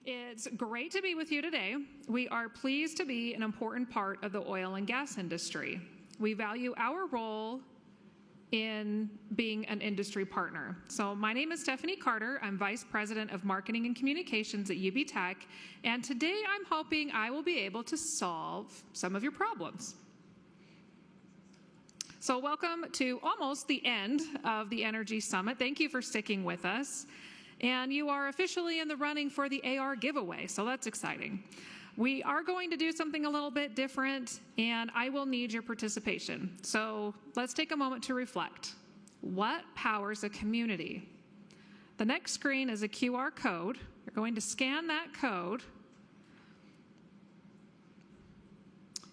It's great to be with you today. We are pleased to be an important part of the oil and gas industry. We value our role in being an industry partner. So my name is Stephanie Carter. I'm Vice President of Marketing and Communications at UBTech, and today I'm hoping I will be able to solve some of your problems. So welcome to almost the end of the Energy Summit. Thank you for sticking with us. And you are officially in the running for the AR giveaway, so that's exciting. We are going to do something a little bit different, and I will need your participation. So let's take a moment to reflect. What powers a community? The next screen is a QR code. You're going to scan that code,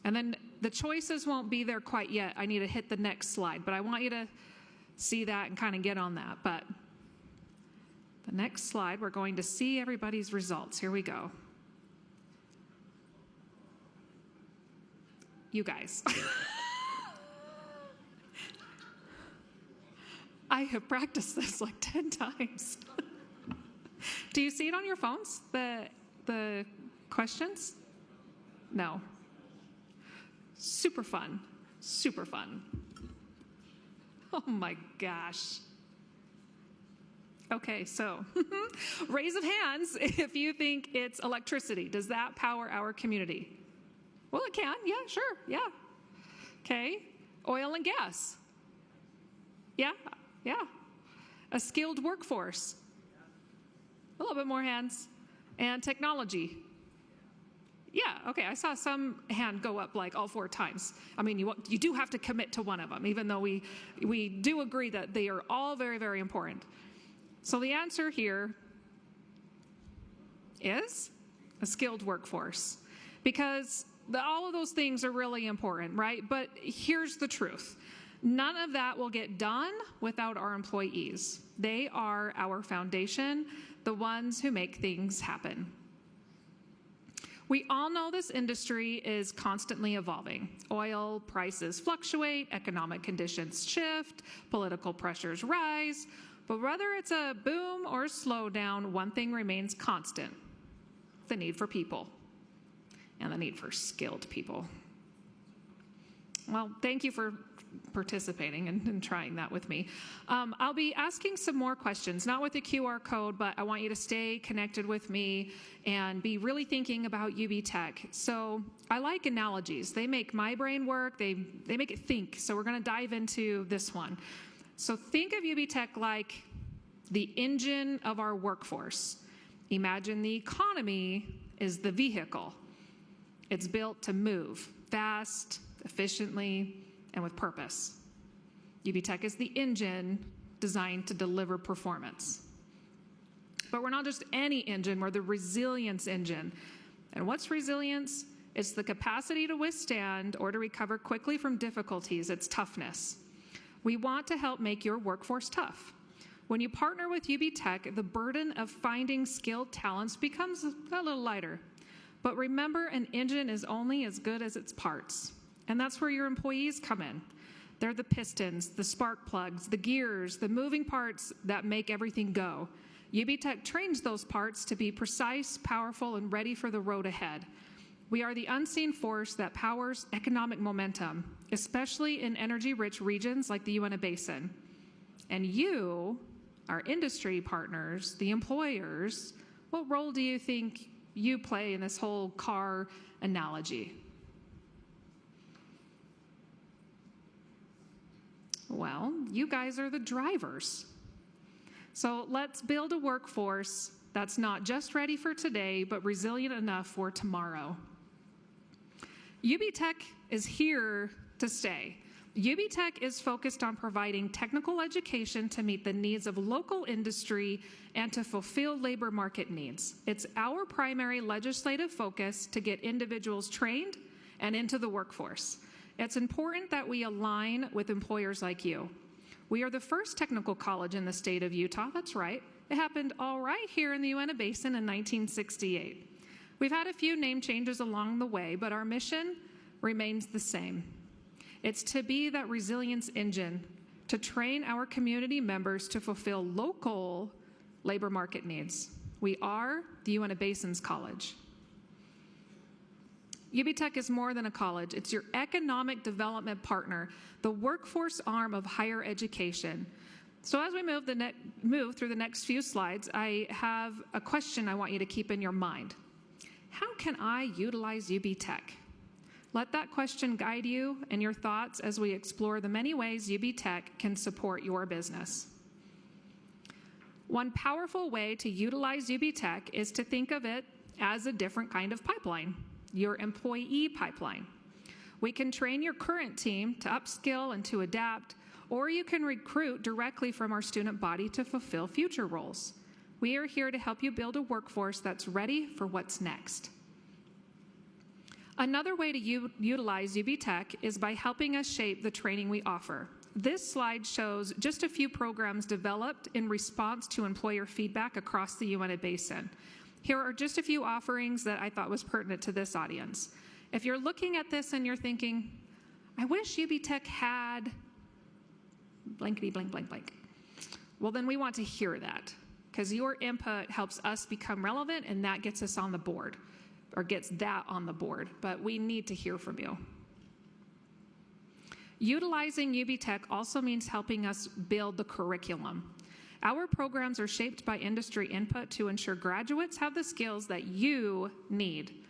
and then the choices won't be there quite yet. I need to hit the next slide, but I want you to see that and kind of get on that. But the next slide, we're going to see everybody's results. Here we go. You guys. I have practiced this like 10 times. Do you see it on your phones, the questions? No. Super fun. Super fun. Oh my gosh. Okay, so raise of hands if you think it's electricity. Does that power our community? Well, it can. Yeah, sure. Yeah. Okay. Oil and gas. Yeah. Yeah. A skilled workforce. A little bit more hands. And technology. Yeah, okay, I saw some hand go up like all 4 times. I mean, you do have to commit to one of them, even though we do agree that they are all very, very important. So the answer here is a skilled workforce, because all of those things are really important, right? But here's the truth. None of that will get done without our employees. They are our foundation, the ones who make things happen. We all know this industry is constantly evolving. Oil prices fluctuate, economic conditions shift, political pressures rise. But whether it's a boom or a slowdown, one thing remains constant: the need for people and the need for skilled people. Well, thank you for participating and trying that with me. I'll be asking some more questions, not with the QR code, but I want you to stay connected with me and be really thinking about UBTech. So I like analogies. They make my brain work. They make it think. So we're going to dive into this one. So think of UBTech like the engine of our workforce. Imagine the economy is the vehicle. It's built to move fast, efficiently, and with purpose. UBTech is the engine designed to deliver performance. But we're not just any engine, we're the resilience engine. And what's resilience? It's the capacity to withstand or to recover quickly from difficulties. It's toughness. We want to help make your workforce tough. When you partner with UBTech, the burden of finding skilled talents becomes a little lighter. But remember, an engine is only as good as its parts. And that's where your employees come in. They're the pistons, the spark plugs, the gears, the moving parts that make everything go. UBTech trains those parts to be precise, powerful, and ready for the road ahead. We are the unseen force that powers economic momentum, especially in energy-rich regions like the Uintah Basin. And you, our industry partners, the employers, what role do you think you play in this whole car analogy? Well, you guys are the drivers. So let's build a workforce that's not just ready for today, but resilient enough for tomorrow. UBTech is here to stay. UBTech is focused on providing technical education to meet the needs of local industry and to fulfill labor market needs. It's our primary legislative focus to get individuals trained and into the workforce. It's important that we align with employers like you. We are the first technical college in the state of Utah. That's right. It happened all right here in the Uintah Basin in 1968. We've had a few name changes along the way, but our mission remains the same. It's to be that resilience engine, to train our community members to fulfill local labor market needs. We are the Uintah Basin's college. UBTech is more than a college. It's your economic development partner, the workforce arm of higher education. So as we move through the next few slides, I have a question I want you to keep in your mind. How can I utilize UBTech? Let that question guide you and your thoughts as we explore the many ways UBTech can support your business. One powerful way to utilize UBTech is to think of it as a different kind of pipeline, your employee pipeline. We can train your current team to upskill and to adapt, or you can recruit directly from our student body to fulfill future roles. We are here to help you build a workforce that's ready for what's next. Another way to utilize UBTech is by helping us shape the training we offer. This slide shows just a few programs developed in response to employer feedback across the Uintah Basin. Here are just a few offerings that I thought was pertinent to this audience. If you're looking at this and you're thinking, I wish UBTech had blankety blank blank blank. Well, then we want to hear that, because your input helps us become relevant, and that gets us on the board, or gets that on the board, but we need to hear from you. Utilizing UBTech also means helping us build the curriculum. Our programs are shaped by industry input to ensure graduates have the skills that you need.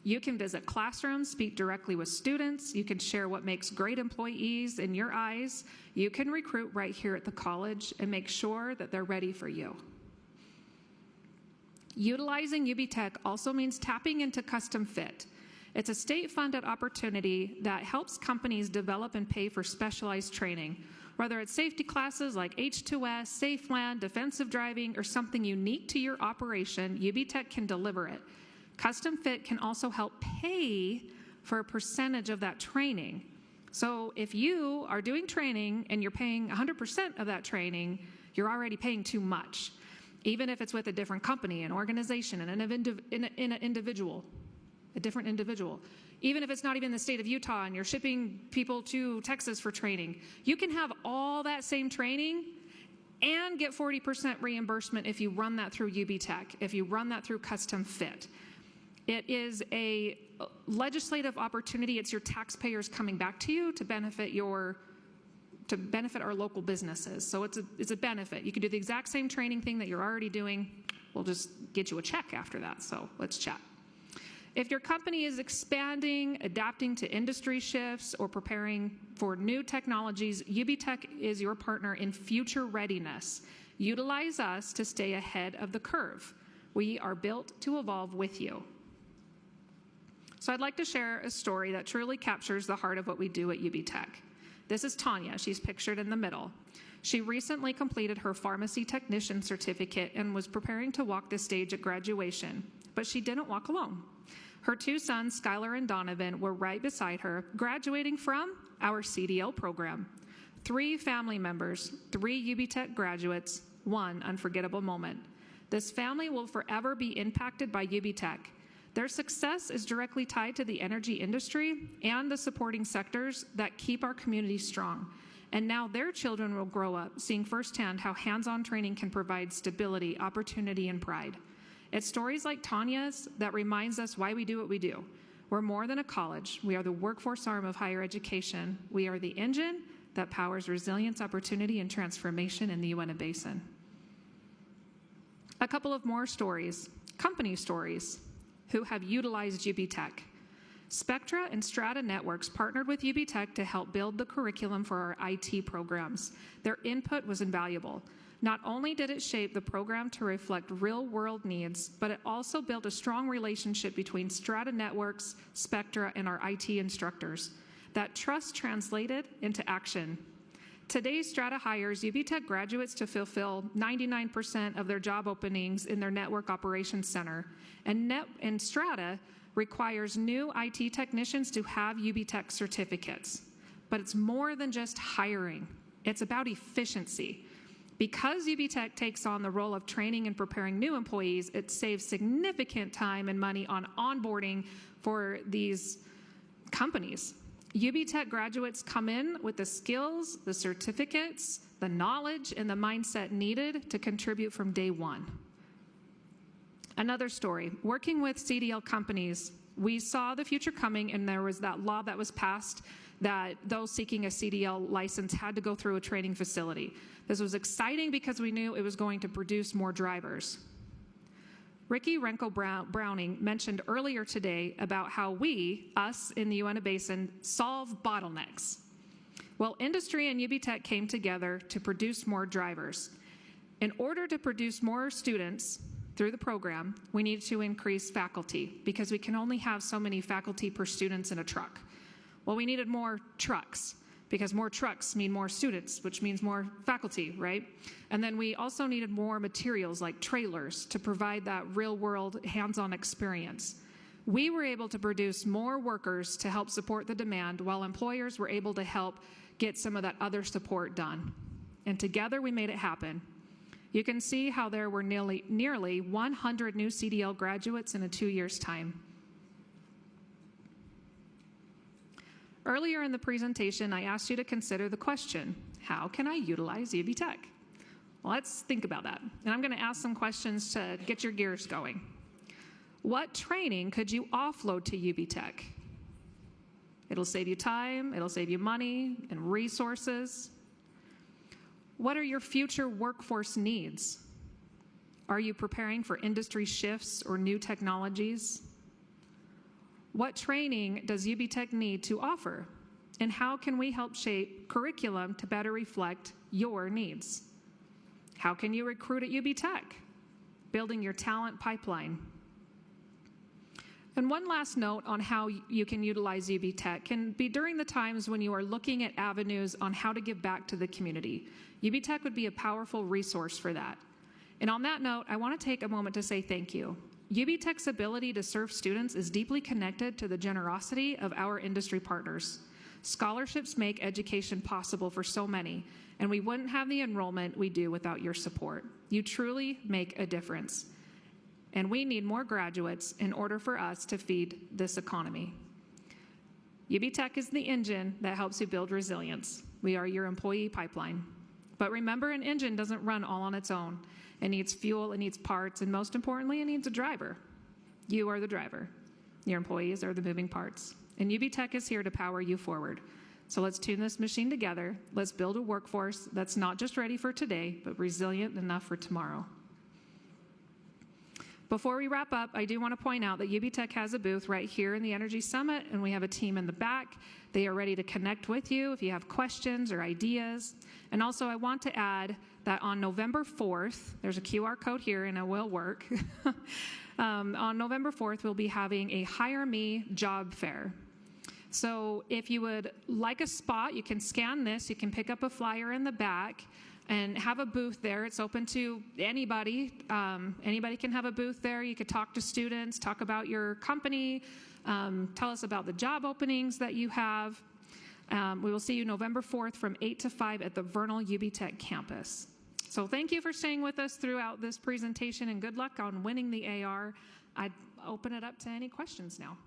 You can visit classrooms, speak directly with students, you can share what makes great employees in your eyes, you can recruit right here at the college and make sure that they're ready for you. Utilizing UBTech also means tapping into custom fit. It's a state-funded opportunity that helps companies develop and pay for specialized training. Whether it's safety classes like H2S, Safe Land, defensive driving, or something unique to your operation, UBTech can deliver it. Custom fit can also help pay for a percentage of that training. So if you are doing training and you're paying 100% of that training, you're already paying too much. Even if it's with a different company, an organization, and an individual, a different individual. Even if it's not even in the state of Utah and you're shipping people to Texas for training, you can have all that same training and get 40% reimbursement if you run that through UBTech, if you run that through Custom Fit. It is a legislative opportunity. It's your taxpayers coming back to you to benefit our local businesses. So it's a benefit. You can do the exact same training thing that you're already doing. We'll just get you a check after that. So let's chat. If your company is expanding, adapting to industry shifts, or preparing for new technologies, UBTech is your partner in future readiness. Utilize us to stay ahead of the curve. We are built to evolve with you. So I'd like to share a story that truly captures the heart of what we do at UBTech. This is Tanya. She's pictured in the middle. She recently completed her pharmacy technician certificate and was preparing to walk the stage at graduation, but she didn't walk alone. Her two sons, Skylar and Donovan, were right beside her, graduating from our CDL program. 3 family members, 3 UBTech graduates, 1 unforgettable moment. This family will forever be impacted by UBTech. Their success is directly tied to the energy industry and the supporting sectors that keep our community strong. And now their children will grow up seeing firsthand how hands-on training can provide stability, opportunity, and pride. It's stories like Tanya's that reminds us why we do what we do. We're more than a college. We are the workforce arm of higher education. We are the engine that powers resilience, opportunity, and transformation in the Uintah Basin. A couple of more stories, company stories, who have utilized UBTech. Spectra and Strata Networks partnered with UBTech to help build the curriculum for our IT programs. Their input was invaluable. Not only did it shape the program to reflect real-world needs, but it also built a strong relationship between Strata Networks, Spectra, and our IT instructors. That trust translated into action. Today, Strata hires UBTech graduates to fulfill 99% of their job openings in their Network Operations Center, and Strata requires new IT technicians to have UBTech certificates. But it's more than just hiring. It's about efficiency. Because UBTech takes on the role of training and preparing new employees, it saves significant time and money on onboarding for these companies. UBTech graduates come in with the skills, the certificates, the knowledge, and the mindset needed to contribute from day one. Another story, working with CDL companies, we saw the future coming, and there was that law that was passed that those seeking a CDL license had to go through a training facility. This was exciting because we knew it was going to produce more drivers. Ricky Renko-Browning mentioned earlier today about how we, us in the Uintah Basin, solve bottlenecks. Well, industry and UBTech came together to produce more drivers. In order to produce more students through the program, we need to increase faculty because we can only have so many faculty per students in a truck. Well, we needed more trucks because more trucks mean more students, which means more faculty, right? And then we also needed more materials like trailers to provide that real-world hands-on experience. We were able to produce more workers to help support the demand while employers were able to help get some of that other support done. And together we made it happen. You can see how there were nearly 100 new CDL graduates in a 2 years' time. Earlier in the presentation, I asked you to consider the question, how can I utilize UBTech? Well, let's think about that. And I'm going to ask some questions to get your gears going. What training could you offload to UBTech? It'll save you time, it'll save you money and resources. What are your future workforce needs? Are you preparing for industry shifts or new technologies? What training does UBTech need to offer? And how can we help shape curriculum to better reflect your needs? How can you recruit at UBTech? Building your talent pipeline. And one last note on how you can utilize UBTech can be during the times when you are looking at avenues on how to give back to the community. UBTech would be a powerful resource for that. And on that note, I want to take a moment to say thank you. UBTech's ability to serve students is deeply connected to the generosity of our industry partners. Scholarships make education possible for so many, and we wouldn't have the enrollment we do without your support. You truly make a difference. And we need more graduates in order for us to feed this economy. UBTech is the engine that helps you build resilience. We are your employee pipeline. But remember, an engine doesn't run all on its own. It needs fuel, it needs parts, and most importantly, it needs a driver. You are the driver. Your employees are the moving parts. And UBTech is here to power you forward. So let's tune this machine together. Let's build a workforce that's not just ready for today, but resilient enough for tomorrow. Before we wrap up, I do want to point out that UBTech has a booth right here in the Energy Summit, and we have a team in the back. They are ready to connect with you if you have questions or ideas. And also, I want to add that on November 4th, there's a QR code here, and it will work. On November 4th, we'll be having a Hire Me job fair. So if you would like a spot, you can scan this. You can pick up a flyer in the back and have a booth there. It's open to anybody. Anybody can have a booth there. You could talk to students, talk about your company, tell us about the job openings that you have. We will see you November 4th from 8 to 5 at the Vernal UBTech campus. So thank you for staying with us throughout this presentation, and good luck on winning the AR. I'd open it up to any questions now.